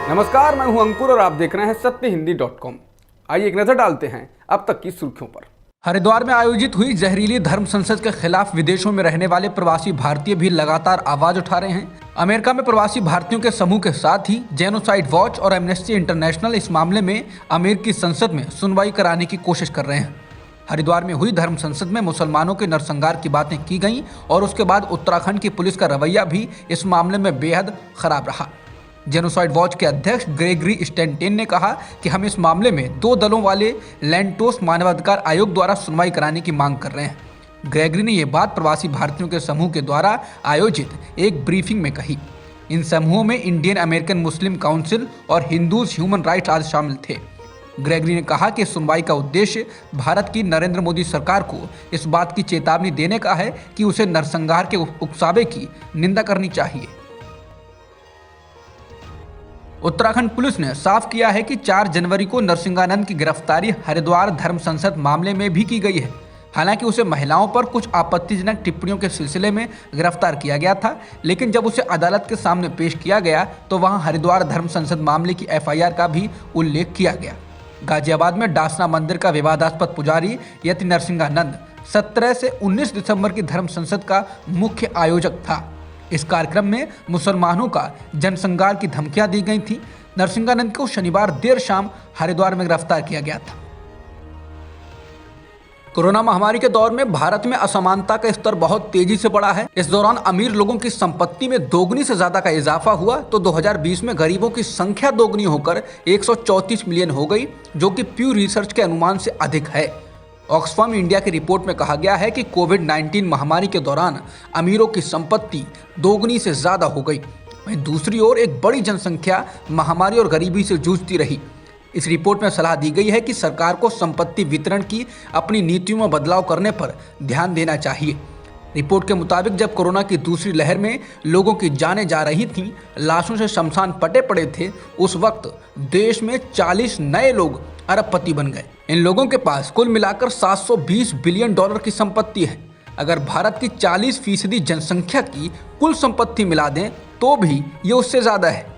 नमस्कार, मैं हूं अंकुर और आप देख रहे हैं सत्यहिंदी.com। आइए एक नजर डालते हैं अब तक की सुर्खियों पर। हरिद्वार में आयोजित हुई जहरीली धर्म संसद के खिलाफ विदेशों में रहने वाले प्रवासी भारतीय भी लगातार आवाज उठा रहे हैं। अमेरिका में प्रवासी भारतीयों के समूह के साथ ही जेनोसाइड वॉच और एमनेस्टी इंटरनेशनल इस मामले में अमेरिकी संसद में सुनवाई कराने की कोशिश कर रहे हैं। हरिद्वार में हुई धर्म संसद में मुसलमानों के नरसंहार की बातें की गईं और उसके बाद उत्तराखंड की पुलिस का रवैया भी इस मामले में बेहद खराब रहा। जेनोसाइड वॉच के अध्यक्ष ग्रेगरी स्टेंटेन ने कहा कि हम इस मामले में 2 दलों वाले लैंटोस मानवाधिकार आयोग द्वारा सुनवाई कराने की मांग कर रहे हैं। ग्रेगरी ने यह बात प्रवासी भारतीयों के समूह के द्वारा आयोजित एक ब्रीफिंग में कही। इन समूहों में इंडियन अमेरिकन मुस्लिम काउंसिल और हिंदूज ह्यूमन राइट्स आदि शामिल थे। ग्रेगरी ने कहा कि सुनवाई का उद्देश्य भारत की नरेंद्र मोदी सरकार को इस बात की चेतावनी देने का है कि उसे नरसंहार के उकसावे की निंदा करनी चाहिए। उत्तराखंड पुलिस ने साफ किया है कि 4 जनवरी को नरसिंहानंद की गिरफ्तारी हरिद्वार धर्म संसद मामले में भी की गई है। हालांकि उसे महिलाओं पर कुछ आपत्तिजनक टिप्पणियों के सिलसिले में गिरफ्तार किया गया था, लेकिन जब उसे अदालत के सामने पेश किया गया तो वहां हरिद्वार धर्म संसद मामले की FIR का भी उल्लेख किया गया। गाजियाबाद में डासना मंदिर का विवादास्पद पुजारी यति नरसिंहानंद 17 से 19 दिसंबर की धर्म संसद का मुख्य आयोजक था। इस कार्यक्रम में मुसलमानों का जनसंहार की धमकियां दी गई थी। नरसिंहानंद को शनिवार देर शाम हरिद्वार में गिरफ्तार किया गया था। कोरोना महामारी के दौर में भारत में असमानता का स्तर बहुत तेजी से बढ़ा है। इस दौरान अमीर लोगों की संपत्ति में दोगुनी से ज्यादा का इजाफा हुआ तो 2020 में गरीबों की संख्या दोगुनी होकर 134 मिलियन हो गई, जो कि प्यू रिसर्च के अनुमान से अधिक है। ऑक्सफैम इंडिया की रिपोर्ट में कहा गया है कि कोविड-19 महामारी के दौरान अमीरों की संपत्ति दोगुनी से ज्यादा हो गई। वहीं दूसरी ओर एक बड़ी जनसंख्या महामारी और गरीबी से जूझती रही। इस रिपोर्ट में सलाह दी गई है कि सरकार को संपत्ति वितरण की अपनी नीतियों में बदलाव करने पर ध्यान देना चाहिए। रिपोर्ट के मुताबिक जब कोरोना की दूसरी लहर में लोगों की जानें जा रही थीं, लाशों से शमशान पटे पड़े थे, उस वक्त देश में 40 नए लोग अरबपति बन गए। इन लोगों के पास कुल मिलाकर $720 बिलियन की संपत्ति है। अगर भारत की 40% जनसंख्या की कुल संपत्ति मिला दें तो भी ये उससे ज्यादा है।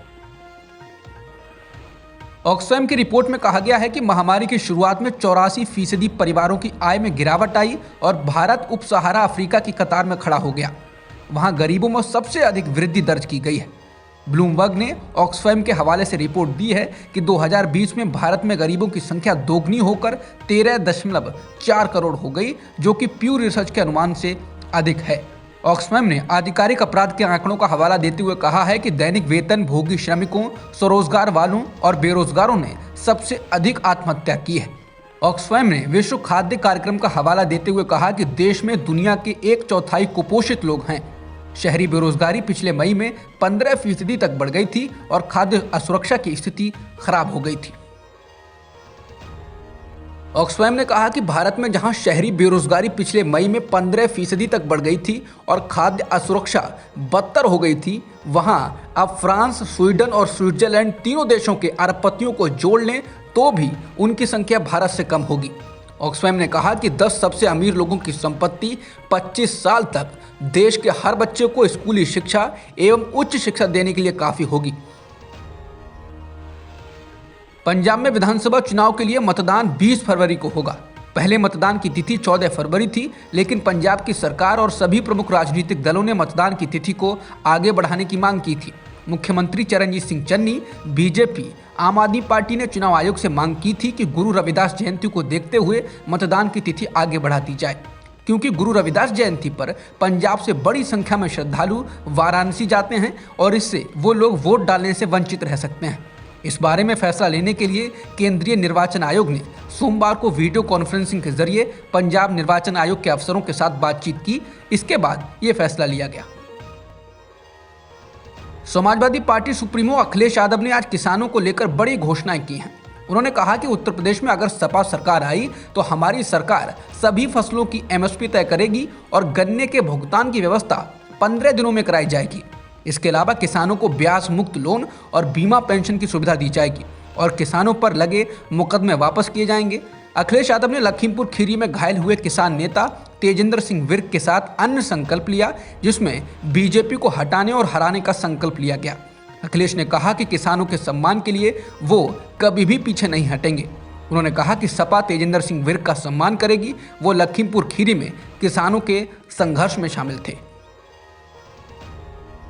ऑक्सफैम की रिपोर्ट में कहा गया है कि महामारी की शुरुआत में 84% परिवारों की आय में गिरावट आई और भारत उप सहारा अफ्रीका की कतार में खड़ा हो गया। वहां गरीबों में सबसे अधिक वृद्धि दर्ज की गई है। ब्लूमबर्ग ने ऑक्सफैम के हवाले से रिपोर्ट दी है कि 2020 में भारत में गरीबों की संख्या दोगुनी होकर 13.4 करोड़ हो गई, जो कि प्यू रिसर्च के अनुमान से अधिक है। ऑक्सफैम ने आधिकारिक अपराध के आंकड़ों का हवाला देते हुए कहा है कि दैनिक वेतन भोगी श्रमिकों, स्वरोजगार वालों और बेरोजगारों ने सबसे अधिक आत्महत्या की है। ऑक्सफैम ने विश्व खाद्य कार्यक्रम का हवाला देते हुए कहा कि देश में दुनिया के 1/4 कुपोषित लोग हैं। शहरी बेरोजगारी पिछले मई में 15% तक बढ़ गई थी और खाद्य असुरक्षा की स्थिति खराब हो गई थी। ऑक्सफैम ने कहा कि भारत में जहां शहरी बेरोजगारी पिछले मई में 15% तक बढ़ गई थी और खाद्य असुरक्षा बदतर हो गई थी, वहां अब फ्रांस, स्वीडन और स्विट्जरलैंड तीनों देशों के अरबपतियों को जोड़ लें तो भी उनकी संख्या भारत से कम होगी। ऑक्सफैम ने कहा कि 10 सबसे अमीर लोगों की संपत्ति 25 साल तक देश के हर बच्चे को स्कूली शिक्षा एवं उच्च शिक्षा देने के लिए काफी होगी। पंजाब में विधानसभा चुनाव के लिए मतदान 20 फरवरी को होगा। पहले मतदान की तिथि 14 फरवरी थी, लेकिन पंजाब की सरकार और सभी प्रमुख राजनीतिक दलों ने मतदान की तिथि को आगे बढ़ाने की मांग की थी। मुख्यमंत्री चरणजीत सिंह चन्नी, बीजेपी, आम आदमी पार्टी ने चुनाव आयोग से मांग की थी कि गुरु रविदास जयंती को देखते हुए मतदान की तिथि आगे बढ़ा दी जाए, क्योंकि गुरु रविदास जयंती पर पंजाब से बड़ी संख्या में श्रद्धालु वाराणसी जाते हैं और इससे वो लोग वोट डालने से वंचित रह सकते हैं। इस बारे में फैसला लेने के लिए केंद्रीय निर्वाचन आयोग ने सोमवार को वीडियो कॉन्फ्रेंसिंग के जरिए पंजाब निर्वाचन आयोग के अफसरों के साथ बातचीत की। इसके बाद ये फैसला लिया गया। समाजवादी पार्टी सुप्रीमो अखिलेश यादव ने आज किसानों को लेकर बड़ी घोषणाएं की हैं। उन्होंने कहा कि उत्तर प्रदेश में अगर सपा सरकार आई तो हमारी सरकार सभी फसलों की MSP तय करेगी और गन्ने के भुगतान की व्यवस्था 15 दिनों में कराई जाएगी। इसके अलावा किसानों को ब्याज मुक्त लोन और बीमा पेंशन की सुविधा दी जाएगी और किसानों पर लगे मुकदमे वापस किए जाएंगे। अखिलेश यादव ने लखीमपुर खीरी में घायल हुए किसान नेता तेजेंद्र सिंह विर्क के साथ अन्य संकल्प लिया, जिसमें बीजेपी को हटाने और हराने का संकल्प लिया गया। अखिलेश ने कहा कि किसानों के सम्मान के लिए वो कभी भी पीछे नहीं हटेंगे। उन्होंने कहा कि सपा तेजिंदर सिंह विर्क का सम्मान करेगी। वो लखीमपुर खीरी में किसानों के संघर्ष में शामिल थे।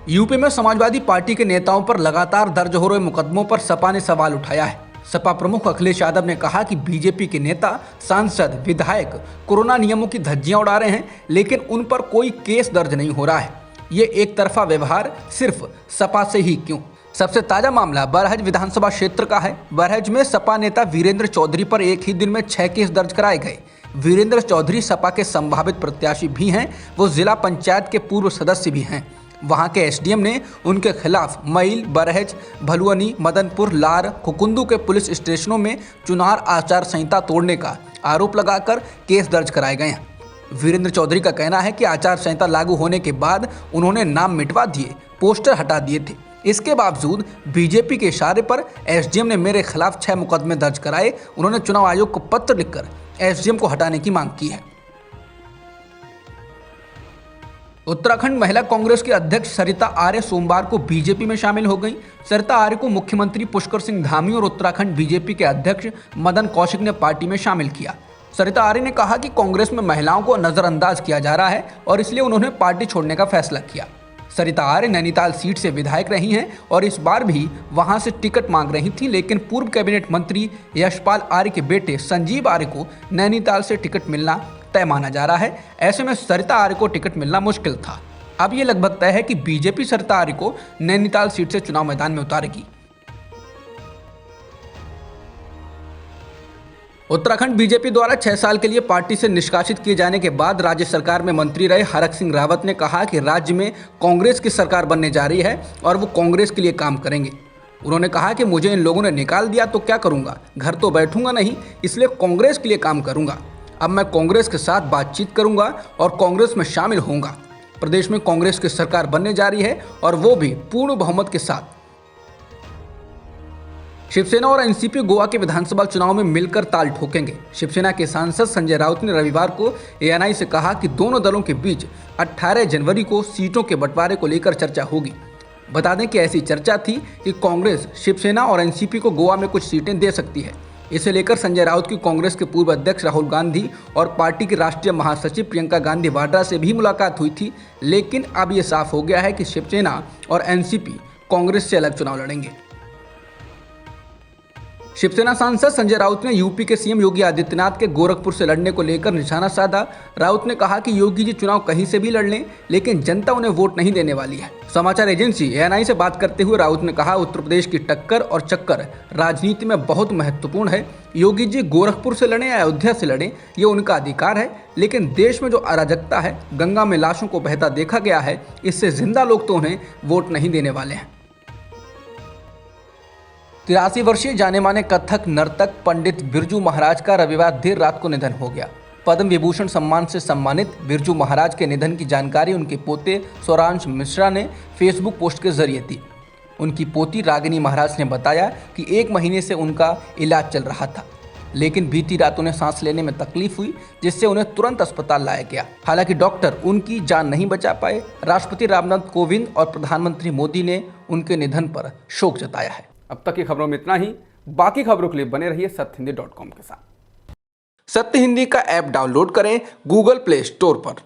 यूपी में समाजवादी पार्टी के नेताओं पर लगातार दर्ज हो रहे मुकदमों पर सपा ने सवाल उठाया है। सपा प्रमुख अखिलेश यादव ने कहा कि बीजेपी के नेता, सांसद, विधायक कोरोना नियमों की धज्जियां उड़ा रहे हैं, लेकिन उन पर कोई केस दर्ज नहीं हो रहा है। ये एक तरफा व्यवहार सिर्फ सपा से ही क्यों? सबसे ताजा मामला बरहज विधानसभा क्षेत्र का है। बरहज में सपा नेता वीरेंद्र चौधरी पर एक ही दिन में 6 केस दर्ज कराए गए। वीरेंद्र चौधरी सपा के संभावित प्रत्याशी भी हैं। वो जिला पंचायत के पूर्व सदस्य भी हैं। वहां के एसडीएम ने उनके खिलाफ मईल, बरहज, भलुअनी, मदनपुर, लार, कुकुंदू के पुलिस स्टेशनों में चुनाव आचार संहिता तोड़ने का आरोप लगाकर केस दर्ज कराए गए हैं। वीरेंद्र चौधरी का कहना है कि आचार संहिता लागू होने के बाद उन्होंने नाम मिटवा दिए, पोस्टर हटा दिए थे। इसके बावजूद बीजेपी के इशारे पर एसडीएम ने मेरे खिलाफ 6 मुकदमे दर्ज कराए। उन्होंने चुनाव आयोग को पत्र लिखकर एसडीएम को हटाने की मांग की है। उत्तराखंड महिला कांग्रेस की अध्यक्ष सरिता आर्य सोमवार को बीजेपी में शामिल हो गई। सरिता आर्य को मुख्यमंत्री पुष्कर सिंह धामी और उत्तराखंड बीजेपी के अध्यक्ष मदन कौशिक ने पार्टी में शामिल किया। सरिता आर्य ने कहा कि कांग्रेस में महिलाओं को नजरअंदाज किया जा रहा है और इसलिए उन्होंने पार्टी छोड़ने का फैसला किया। सरिता आर्य नैनीताल सीट से विधायक रही हैं और इस बार भी वहां से टिकट मांग रही थी, लेकिन पूर्व कैबिनेट मंत्री यशपाल आर्य के बेटे संजीव आर्य को नैनीताल से टिकट मिलना तय माना जा रहा है। ऐसे में सरिता आर्य को टिकट मिलना मुश्किल था। अब ये लगभग तय है कि बीजेपी सरिता आर्य को नैनीताल सीट से चुनाव मैदान में उतारेगी। उत्तराखंड बीजेपी द्वारा 6 साल के लिए पार्टी से निष्कासित किए जाने के बाद राज्य सरकार में मंत्री रहे हरक सिंह रावत ने कहा कि राज्य में कांग्रेस की सरकार बनने जा रही है और वो कांग्रेस के लिए काम करेंगे। उन्होंने कहा कि मुझे इन लोगों ने निकाल दिया तो क्या करूंगा, घर तो बैठूंगा नहीं, इसलिए कांग्रेस के लिए काम करूंगा। अब मैं कांग्रेस के साथ बातचीत करूंगा और कांग्रेस में शामिल होऊंगा। प्रदेश में कांग्रेस की सरकार बनने जा रही है और वो भी पूर्ण बहुमत के साथ। शिवसेना और एनसीपी गोवा के विधानसभा चुनाव में मिलकर ताल ठोकेंगे। शिवसेना के सांसद संजय राउत ने रविवार को एएनआई से कहा कि दोनों दलों के बीच 18 जनवरी को सीटों के बंटवारे को लेकर चर्चा होगी। बता दें कि ऐसी चर्चा थी कि कांग्रेस शिवसेना और एनसीपी को गोवा में कुछ सीटें दे सकती है। इसे लेकर संजय राउत की कांग्रेस के पूर्व अध्यक्ष राहुल गांधी और पार्टी की राष्ट्रीय महासचिव प्रियंका गांधी वाड्रा से भी मुलाकात हुई थी, लेकिन अब ये साफ हो गया है कि शिवसेना और एनसीपी कांग्रेस से अलग चुनाव लड़ेंगे। शिवसेना सांसद संजय राउत ने यूपी के सीएम योगी आदित्यनाथ के गोरखपुर से लड़ने को लेकर निशाना साधा। राउत ने कहा कि योगी जी चुनाव कहीं से भी लड़ लें, लेकिन जनता उन्हें वोट नहीं देने वाली है। समाचार एजेंसी एएनआई से बात करते हुए राउत ने कहा, उत्तर प्रदेश की टक्कर और चक्कर राजनीति में बहुत महत्वपूर्ण है। योगी जी गोरखपुर से लड़े या अयोध्या से लड़े, ये उनका अधिकार है, लेकिन देश में जो अराजकता है, गंगा में लाशों को बहता देखा गया है, इससे जिंदा लोग तो उन्हें वोट नहीं देने वाले हैं। 83 वर्षीय जाने माने कथक नर्तक पंडित बिरजू महाराज का रविवार देर रात को निधन हो गया। पद्म विभूषण सम्मान से सम्मानित बिरजू महाराज के निधन की जानकारी उनके पोते स्वरांश मिश्रा ने फेसबुक पोस्ट के जरिए दी। उनकी पोती रागिनी महाराज ने बताया कि 1 महीने से उनका इलाज चल रहा था, लेकिन बीती रात उन्हें सांस लेने में तकलीफ हुई, जिससे उन्हें तुरंत अस्पताल लाया गया। हालांकि डॉक्टर उनकी जान नहीं बचा पाए। राष्ट्रपति रामनाथ कोविंद और प्रधानमंत्री मोदी ने उनके निधन पर शोक जताया है। अब तक की खबरों में इतना ही। बाकी खबरों के लिए बने रहिए सत्यहिंदी.com के साथ। सत्य हिंदी का ऐप डाउनलोड करें गूगल प्ले स्टोर पर।